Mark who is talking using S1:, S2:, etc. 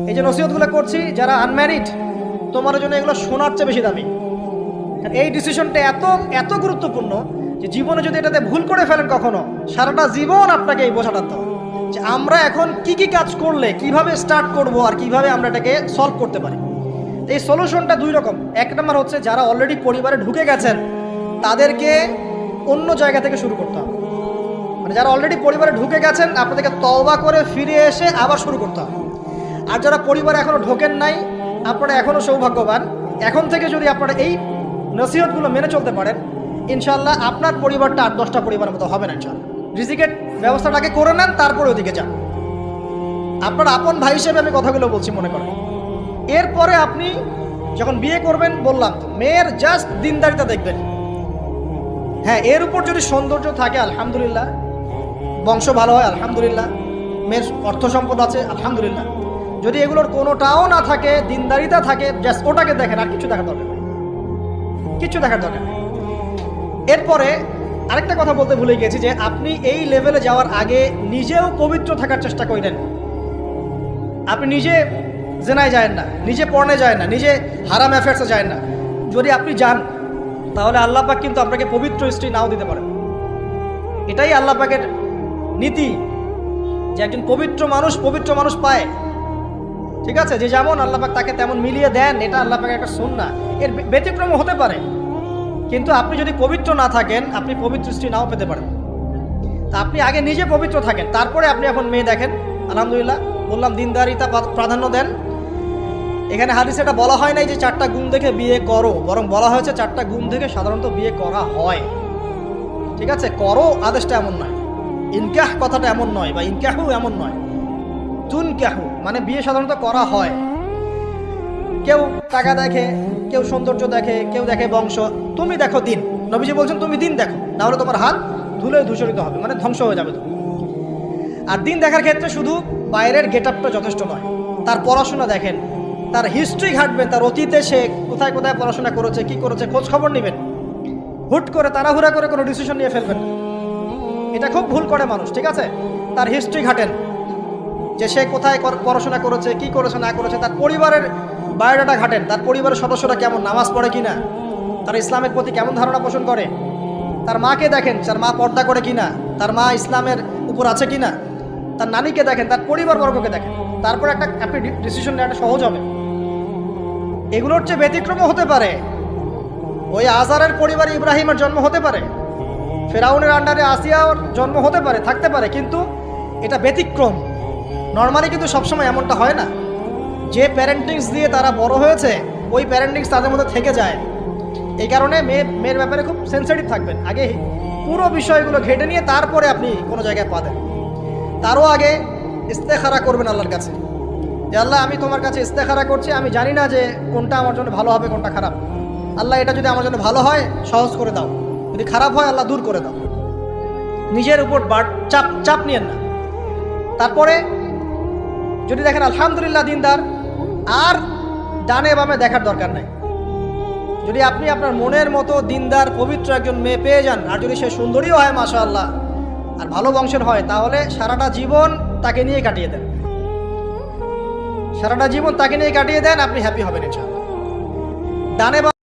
S1: এই যে নসিহতগুলো করছি, যারা আনম্যারিড, তোমার জন্য এগুলো শোনার চেয়ে বেশি দামি। এই ডিসিশনটা এত এত গুরুত্বপূর্ণ যে জীবনে যদি এটাতে ভুল করে ফেলেন কখনো, সারাটা জীবন আপনাকে এই বোঝাটা দাও যে আমরা এখন কি কি কাজ করলে কিভাবে স্টার্ট করব আর কিভাবে আমরা এটাকে সলভ করতে পারি। এই সলিউশনটা দুই রকম। এক নম্বর হচ্ছে যারা অলরেডি পরিবারে ঢুকে গেছেন তাদেরকে অন্য জায়গা থেকে শুরু করতে হবে। মানে যারা অলরেডি পরিবারে ঢুকে গেছেন আপনাদেরকে তওবা করে ফিরে এসে আবার শুরু করতে হবে। আর যারা পরিবারে এখনও ঢোকেন নাই, আপনারা এখনও সৌভাগ্যবান। এখন থেকে যদি আপনারা এই নসিহতগুলো মেনে চলতে পারেন, ইনশাল্লাহ আপনার পরিবারটা 8-10টা পরিবারের মতো হবে না। ইনশাল্লাহ রিজিকের ব্যবস্থাটাকে করে নেন, তারপরে ওদিকে যান। আপনার আপন ভাই হিসেবে আমি কথাগুলো বলছি, মনে করেন। এরপরে আপনি যখন বিয়ে করবেন, বললাম তো, মেয়ের জাস্ট দিনদারিতা দেখবেন। হ্যাঁ, এর উপর যদি সৌন্দর্য থাকে আলহামদুলিল্লাহ, বংশ ভালো হয় আলহামদুলিল্লাহ, মেয়ের অর্থ সম্পদ আছে আলহামদুলিল্লাহ। যদি এগুলোর কোনোটাও না থাকে, দিনদারিতা থাকে, জাস্ট ওটাকে দেখেন, আর কিছু দেখার দরকার নেই, কিছু দেখার দরকার নেই। এরপরে আরেকটা কথা বলতে ভুলে গেছি যে আপনি এই লেভেলে যাওয়ার আগে নিজেও পবিত্র থাকার চেষ্টা করেন। আপনি নিজে জেনায় যায় না, নিজে পর্নে যায় না, নিজে হারাম অ্যাফেয়ার্সে যায় না। যদি আপনি যান তাহলে আল্লাহ পাক কিন্তু আপনাকে পবিত্র স্ত্রী নাও দিতে পারেন। এটাই আল্লাহ পাকের নীতি যে একজন পবিত্র মানুষ পায়। ঠিক আছে, যে যেমন আল্লাহ পাক তাকে তেমন মিলিয়ে দেন, এটা আল্লাহ পাকের একটা সুন্নাহ। এর ব্যতিক্রম হতে পারে, কিন্তু আপনি যদি পবিত্র না থাকেন আপনি পবিত্র স্ত্রী নাও পেতে পারেন। তা আপনি আগে নিজে পবিত্র থাকেন, তারপরে আপনি এখন মেয়ে দেখেন। আলহামদুলিল্লাহ, বললাম দিনদারিতা প্রাধান্য দেন। এখানে হাদিসে এটা বলা হয় নাই যে 4টা গুণ দেখে বিয়ে করো, বরং বলা হয়েছে 4টা গুণ দেখে সাধারণত বিয়ে করা হয়। ঠিক আছে, করো আদেশটা এমন নয়, ইনকাহ কথাটা এমন নয়, বা ইনকাহু এমন নয়, তুনকাহু মানে বিয়ে সাধারণত করা হয়। কেউ টাকা দেখে, কেউ সৌন্দর্য দেখে, কেউ দেখে বংশ। তুমি দেখো দিন। নবীজি বলছেন তুমি দিন দেখো, নাহলে তোমার হাত ধুলে ধূসরিত হবে, মানে ধ্বংস হয়ে যাবে তুমি। আর দিন দেখার ক্ষেত্রে শুধু বাইরের গেট আপটা যথেষ্ট নয়, তার পড়াশোনা দেখেন, তার হিস্ট্রি ঘাটবেন, তার অতীতে সে কোথায় কোথায় পড়াশোনা করেছে, কি করেছে, খোঁজ খবর নেবেন। হুট করে তাড়াহুড়া করে কোনো ডিসিশন নিয়ে ফেলবেন, এটা খুব ভুল করে মানুষ। ঠিক আছে, তার হিস্ট্রি ঘাটেন যে সে কোথায় পড়াশোনা করেছে, কি করেছে না করেছে। তার পরিবারের বায়োডাটা ঘাটেন, তার পরিবারের সদস্যরা কেমন, নামাজ পড়ে কিনা, তার ইসলামের প্রতি কেমন ধারণা পোষণ করে। তার মাকে দেখেন, তার মা পর্দা করে কিনা, তার মা ইসলামের উপর আছে কিনা। তার নানিকে দেখেন, তার পরিবারবর্গকে দেখেন, তারপর আপনি ডিসিশন নেওয়াটা সহজ হবে। এগুলোর চেয়ে ব্যতিক্রমও হতে পারে। ওই আজারের পরিবারে ইব্রাহিমের জন্ম হতে পারে, ফেরাউনের আন্ডারে আসিয়ার জন্ম হতে পারে, থাকতে পারে, কিন্তু এটা ব্যতিক্রম। নর্মালি কিন্তু সবসময় এমনটা হয় না। যে প্যারেন্টিংস দিয়ে তারা বড় হয়েছে, ওই প্যারেন্টিংস তাদের মধ্যে থেকে যায়। এই কারণে মেয়ের ব্যাপারে খুব সেন্সিটিভ থাকবেন। আগে পুরো বিষয়গুলো ঘেটে নিয়ে তারপরে আপনি কোনো জায়গায় পা দেন। তারও আগে ইস্তেখারা করবেন আল্লাহর কাছে যে আল্লাহ, আমি তোমার কাছে ইস্তেখারা করছি, আমি জানি না যে কোনটা আমার জন্য ভালো হবে, কোনটা খারাপ। আল্লাহ, এটা যদি আমার জন্য ভালো হয় সহজ করে দাও, যদি খারাপ হয় আল্লাহ দূর করে দাও। নিজের উপর চাপ নিয়েন না। তারপরে যদি দেখেন আলহামদুলিল্লাহ দিনদার, আর ডানে বামে দেখার দরকার নাই। যদি আপনি আপনার মনের মতো দিনদার পবিত্র একজন মেয়ে পেয়ে যান, আর যদি সে সুন্দরীও হয় মাশাআল্লাহ, আর ভালো বংশের হয়, তাহলে সারাটা জীবন তাকে নিয়ে কাটিয়ে দেন, সারাটা জীবন তাকে নিয়ে কাটিয়ে দেন, আপনি হ্যাপি হবেন ইনশাআল্লাহ। ডানে